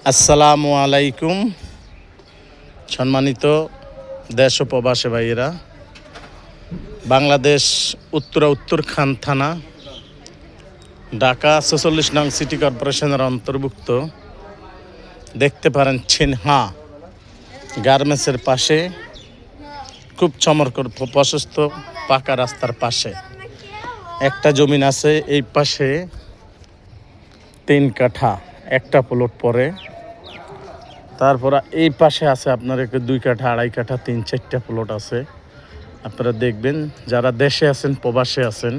আসসালামু আলাইকুম। সম্মানিত দেশ ও প্রবাসী ভাইয়েরা, বাংলাদেশ উত্তরখান থানা, ঢাকা ৪৬ নং সিটি কর্পোরেশনের অন্তর্ভুক্ত। দেখতে পারেন ছিনহা গার্মেন্টসের পাশে খুব চমৎকার প্রশস্ত পাকা রাস্তার পাশে একটা জমিন আছে। এই পাশে 3 কাঠা, একটা প্লট পরে। তারপর এই পাশে আছে আপনার 2 কাঠা, 2.5 কাঠা, 3-4টা প্লট আছে। আপনারা দেখবেন, যারা দেশে আছেন, প্রবাসে আছেন,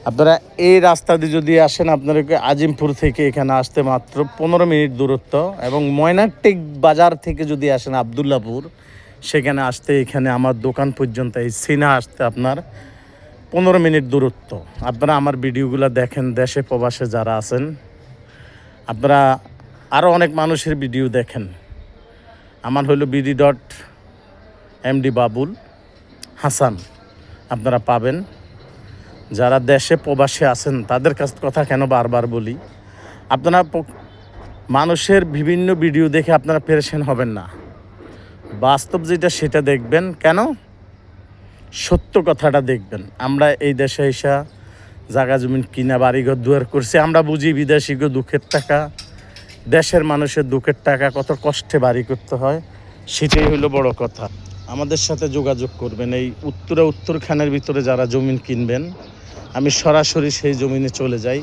আপনারা এই রাস্তা দিয়ে যদি আসেন, আপনাদেরকে আজিমপুর থেকে এখানে আসতে মাত্র 15 মিনিট দূরত্ব। এবং ময়নাটিক বাজার থেকে যদি আসেন আবদুল্লাপুর, সেখানে আসতে এখানে আমার দোকান পর্যন্ত এই সিনা আসতে আপনার 15 মিনিট দূরত্ব। আপনারা আমার ভিডিওগুলো দেখেন, দেশে প্রবাসে যারা আছেন, আপনারা আরও অনেক মানুষের ভিডিও দেখেন। আমার হলো BD.MD বাবুল হাসান, আপনারা পাবেন। যারা দেশে প্রবাসে আছেন তাদের কাছ কথা কেন বারবার বলি, আপনারা মানুষের বিভিন্ন ভিডিও দেখে আপনারা পেরেশান হবেন না। বাস্তব যেটা সেটা দেখবেন, কেন সত্য কথাটা দেখবেন। আমরা এই দেশে এসে জায়গা জমিন কিনা বাড়িঘর দুয়ার করছি, আমরা বুঝি বিদেশিকে দুঃখের টাকা, দেশের মানুষের দুঃখের টাকা কত কষ্টে বাড়ি করতে হয়, সেটাই হলো বড় কথা। আমাদের সাথে যোগাযোগ করবেন। এই উত্তরখানের ভিতরে যারা জমিন কিনবেন, আমি সরাসরি সেই জমিনে চলে যাই।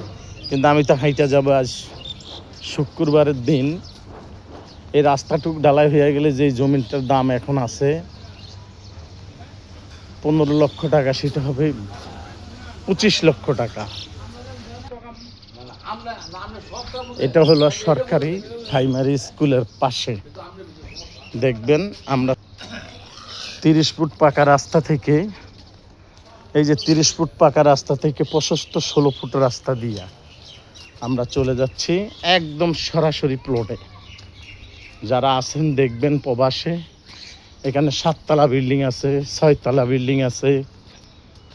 কিন্তু আমি তো হাইটা যাব আজ শুক্রবারের দিন। এই রাস্তাটুক ঢালাই হয়ে গেলে যে জমিনটার দাম এখন আছে 15 লক্ষ টাকা, সেটা হবে 25 লক্ষ টাকা। এটা হলো সরকারি প্রাইমারি স্কুলের পাশে। দেখবেন, আমরা 30 ফুট পাকা রাস্তা থেকে, এই যে 30 ফুট পাকা রাস্তা থেকে প্রশস্ত 16 ফুট রাস্তা দিয়ে আমরা চলে যাচ্ছি একদম সরাসরি প্লটে। যারা আছেন দেখবেন প্রবাসে, এখানে 7 তলা বিল্ডিং আছে, 6 তলা বিল্ডিং আছে।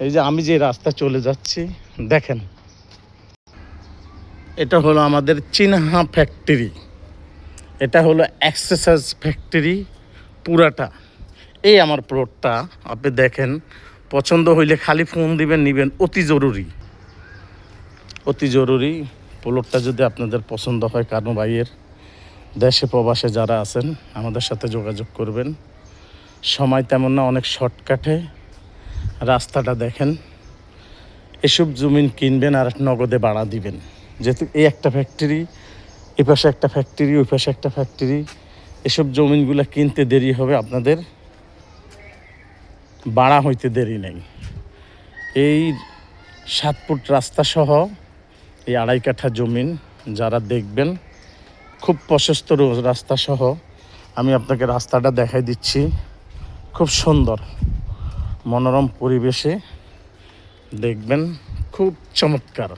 এই যে আমি যে রাস্তা চলে যাচ্ছি দেখেন, এটা হলো আমাদের চিনহা ফ্যাক্টরি, এটা হলো এক্সারসাইজ ফ্যাক্টরি পুরাটা। এই আমার প্লটটা আপনি দেখেন, পছন্দ হইলে খালি ফোন দিবেন, নিবেন। অতি জরুরি প্লটটা যদি আপনাদের পছন্দ হয়, কারণ ভাইয়ের দেশে প্রবাসে যারা আছেন আমাদের সাথে যোগাযোগ করবেন। সময় তেমন না, অনেক শর্টকাটে রাস্তাটা দেখেন। এসব জমিন কিনবেন আর নগদে ভাড়া দিবেন। যেহেতু এই একটা ফ্যাক্টরি, এই পাশে একটা ফ্যাক্টরি, ওই পাশে একটা ফ্যাক্টরি, এসব জমিনগুলো কিনতে দেরি হবে, আপনাদের ভাড়া হইতে দেরি নেই। এই 7 ফুট রাস্তা সহ এই 2.5 কাঠা জমিন যারা দেখবেন, খুব প্রশস্ত রাস্তা সহ আমি আপনাকে রাস্তাটা দেখাই দিচ্ছি। খুব সুন্দর মনোরম পরিবেশে দেখবেন, খুব চমৎকার।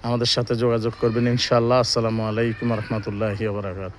আমাদের সাথে যোগাযোগ করবেন ইনশাআল্লাহ। আসসালামু আলাইকুম রহমতুল্লাহি ওয়া বারাকাতুহু।